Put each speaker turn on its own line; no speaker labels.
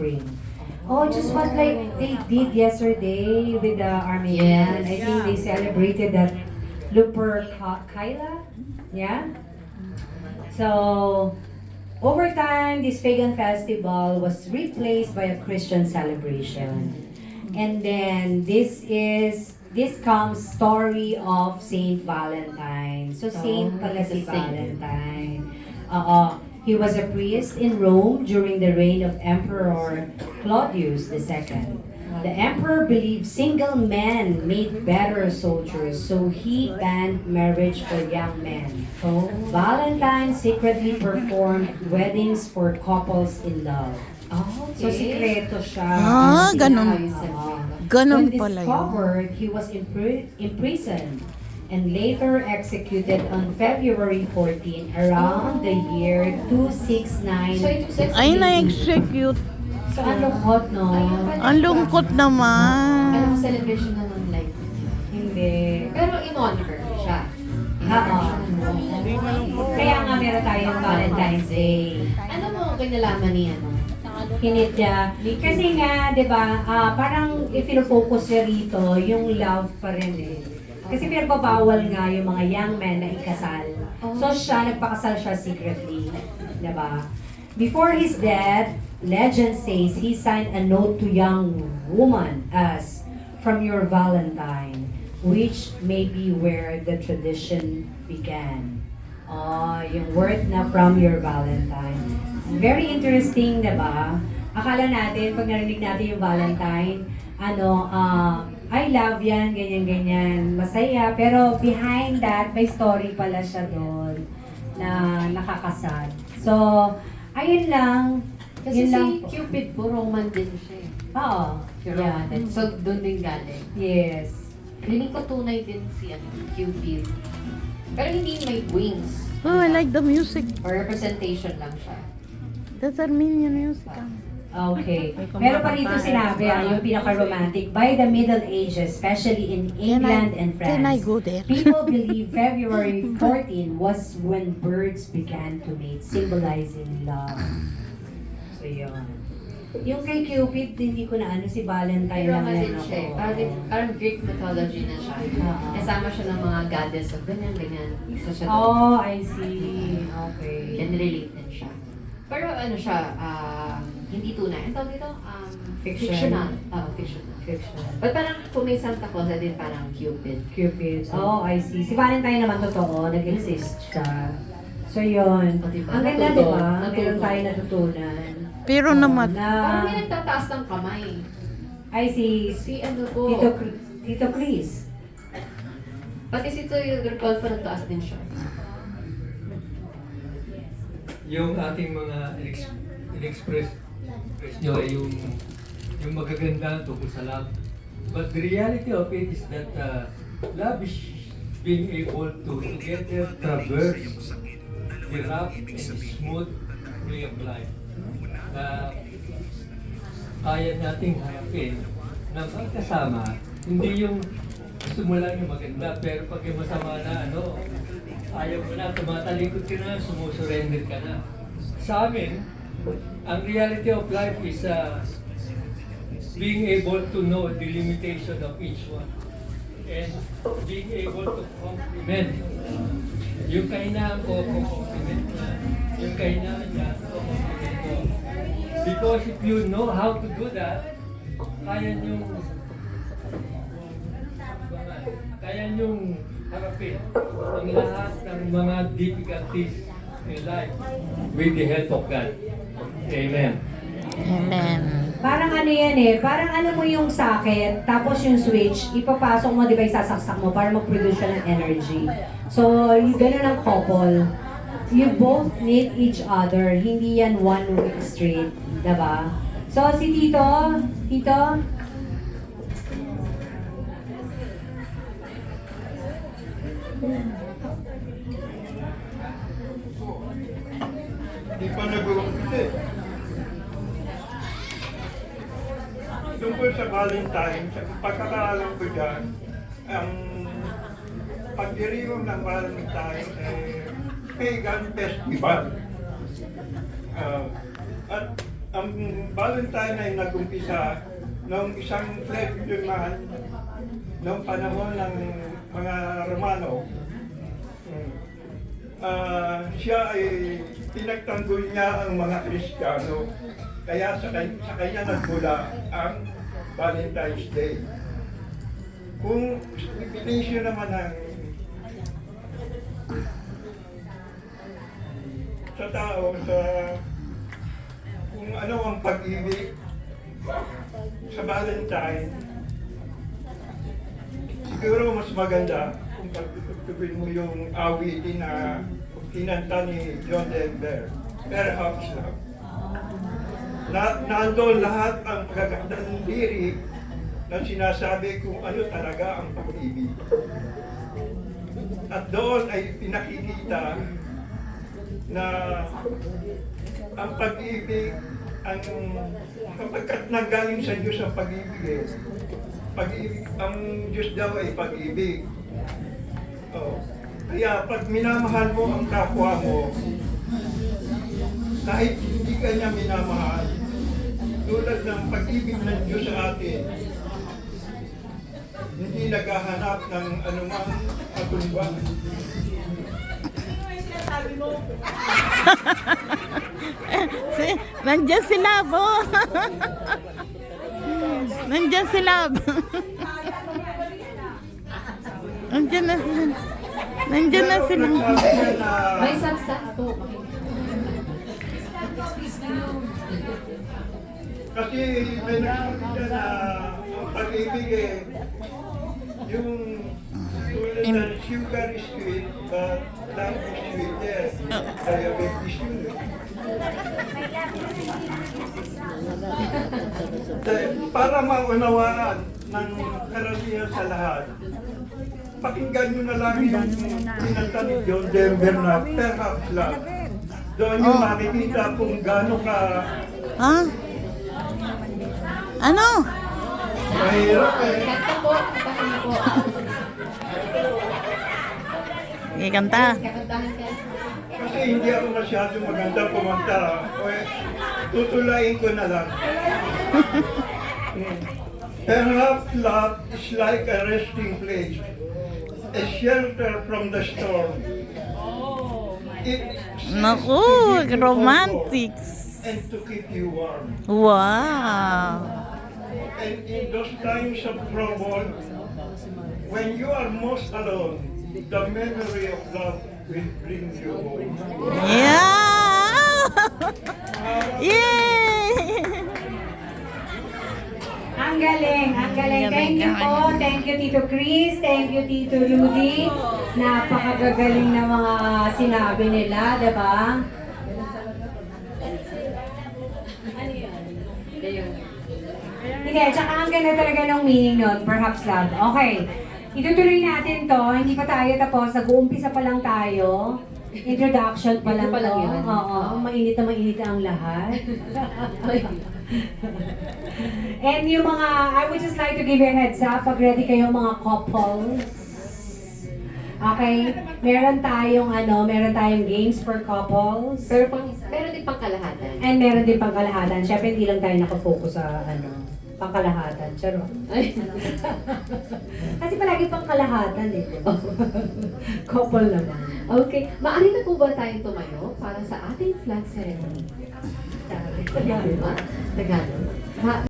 spring. Oh, just what like they did yesterday with the Armenian.
Yes.
I think they celebrated that Kaila. Yeah. So over time, this pagan festival was replaced by a Christian celebration. And then this comes story of Saint Valentine. So Saint pala si
he's a saint.
Valentine. He was a priest in Rome during the reign of Emperor Claudius II. The emperor believed single men made better soldiers, so he banned marriage for young men.
Oh.
Valentine secretly performed weddings for couples in love.
Oh, okay.
So, sikreto siya.
Ah, ganun.
Ayos sa
Oo.
Ganun
When
pala yun.
discovered, he was imprisoned and later executed on February 14 around the year 269.
So, it was
Ay, na-execute.
So, ang lungkot, no?
Ang lungkot naman.
Anong celebration na ng life?
Hindi.
Pero in honor siya.
Oo. Kaya nga meron tayong Valentine's Day.
Ano mo kinalaman ni ano?
Kinit niya. Kasi nga, di ba, parang i-focus niya rito yung love pa rin eh. Kasi pinagbabawal nga yung mga young men na ikasal. So siya, nagpakasal siya secretly. Di ba? Before his death, legend says he signed a note to young woman as from your Valentine, which may be where the tradition began. Yung word na from your Valentine. Very interesting, diba? Akala natin, pag narinig natin yung Valentine, I love yan, ganyan-ganyan, masaya. Pero behind that, may story pala siya doon na nakakasad. So, ayun lang.
Kasi
Yun
si
lang po.
Cupid po, Roman din siya eh.
Oo.
Si Roman din. So, doon din galing.
Yes.
Feeling ko tunay din si ano, Cupid. Pero hindi may wings.
Oh, I like the music.
Or representation lang siya.
That's Armenian music.
Okay. Meron pa rito sinabi, yung pinaka-romantic, by the Middle Ages, especially in England and France,
Can I go there?
people believe February 14 was when birds began to mate, symbolizing love. So, yun. Yung kay Cupid, hindi ko na ano, si Valentine lang
Roman din
yan
siya eh.
ako.
Parang Greek mythology na siya.
Oo.
Kasama siya ng mga goddess of ganyan-ganyan. Isa siya doon.
Oh, I see. Okay.
Can relate din siya. Pero ano siya, hindi tunay. Ang tawag dito?
Fiction.
Fictional. Fictional.
Fiction.
But parang kung may Santa Claus na din parang Cupid.
Cupid. Oh, I see. Si Valentine naman totoo, nag-exist siya. So, yun.
O, diba?
Ang ganda, di
Natuto.
ba?
Natuto.
Meron tayo natutunan.
Pero
Oo,
naman,
Parang may
na,
nagtataas ng kamay.
I see.
Si ano po.
Tito Chris.
Pati si Tito Rodolfo nagtaas din siya.
Yung ating mga in-express nyo ay yung magaganda tungkol sa love. But the reality of it is that love is being able to together traverse the rough and smooth way of life. Na kaya nating harapin na magkasama, hindi yung gusto mo lang yung maganda, pero pag yung masama na, ayaw mo na, tumatalikod ka na, sumusurrender ka na. Sa amin, ang reality of life is being able to know the limitation of each one and being able to complement. Yung kahinaan ko, complement niya. Yung kahinaan niya, complement ko. Because if you know how to do that, kaya niyong harapin ang lahat ng mga difficulties in life with the help of God. Amen.
amen.
Parang ano yan eh, parang ano mo yung socket, tapos yung switch, ipapasok mo, di ba, isasaksak mo para mag-produce siya ng energy. So, yung ganun ang couple. You both need each other, hindi yan one-way street, di ba? So, si Tito,
Hindi pa nag-umpisa eh. Tungkol sa Valentine, sa pagkakaalam ko dyan, ang pagdiriwang ng Valentine ay pagan festival. At ang Valentine ay nag-umpisa noong isang clergyman noong panahon ng mga Romano. Siya ay pinagtanggol niya ang mga Kristiyano. Kaya sa kanya nagmula ang Valentine's Day. Kung definition naman ng sa tao, kung ano ang pag-ibig sa Valentine, siguro mas maganda kung pagtutugin mo yung awitin na kinanta ni John Denver, Perhaps Love. Nandoon lahat ang kagandang lirik na sinasabi kung ano talaga ang pag-ibig. At doon ay pinakikita na ang pag-ibig, kapagkat nanggaling sa Diyos ang pag-ibig, ang Diyos daw ay pag-ibig. Kaya pag minamahal mo ang kapwa mo, kahit hindi ka niya minamahal, tulad ng pag-ibig ng Diyos sa atin, hindi naghahanap ng anumang katumbas.
Nandiyan si Lab, oh. Nandiyan si Lab. Nandiyan na sila. Nandiyan na sila.
May substance po.
Kasi may nagsasabi na ang pag-ibig yung tulad ng sugar is sweet, but love is sweeter. Diabetes yun. Para maunawaan ng karamihan sa lahat, pakinggan nyo na lang yung pinanta ni John Denver na Perhaps Love. Doon yung makikita kung gaano ka
Ha? Ano?
mahirap
Kanta po, kantahan po.
Ikanta.
Kakantahan ka.
Kasi hindi ako masyadong maganda kumanta. Tutulayin ko na lang. Perhaps love is like a resting place, a shelter from the storm. It
Naku, romantics.
and to keep you warm.
Wow.
And in those times of trouble, when you are most alone, the memory of love will bring you home.
Yeah! Yay!
Ang galing, ang galing. Thank you po. Thank you, Tito Chris. Thank you, Tito Rudy. Napakagagaling na mga sinabi nila, diba? Hindi, tsaka ang ganda talaga ng meaning nun, perhaps love. Okay, itutuloy natin to. Hindi pa tayo tapos. Nag-uumpisa pa lang tayo. Introduction pa lang
Ito pa lang
to.
yun.
Oo, mainit na mainit na ang lahat. And yung mga, I would just like to give you a heads up, pag ready kayo mga couples. Okay, meron tayong games for couples.
Pero meron din pang kalahatan.
And meron din pangkalahatan. Siyempre, hindi lang tayo nakafocus sa pangkalahatan. Charot.
Ay.
Kasi palagi pangkalahatan eh. Couple naman.
Okay, maaari na po ba tayong tumayo para sa ating flag ceremony? Tagalog. Tagalog.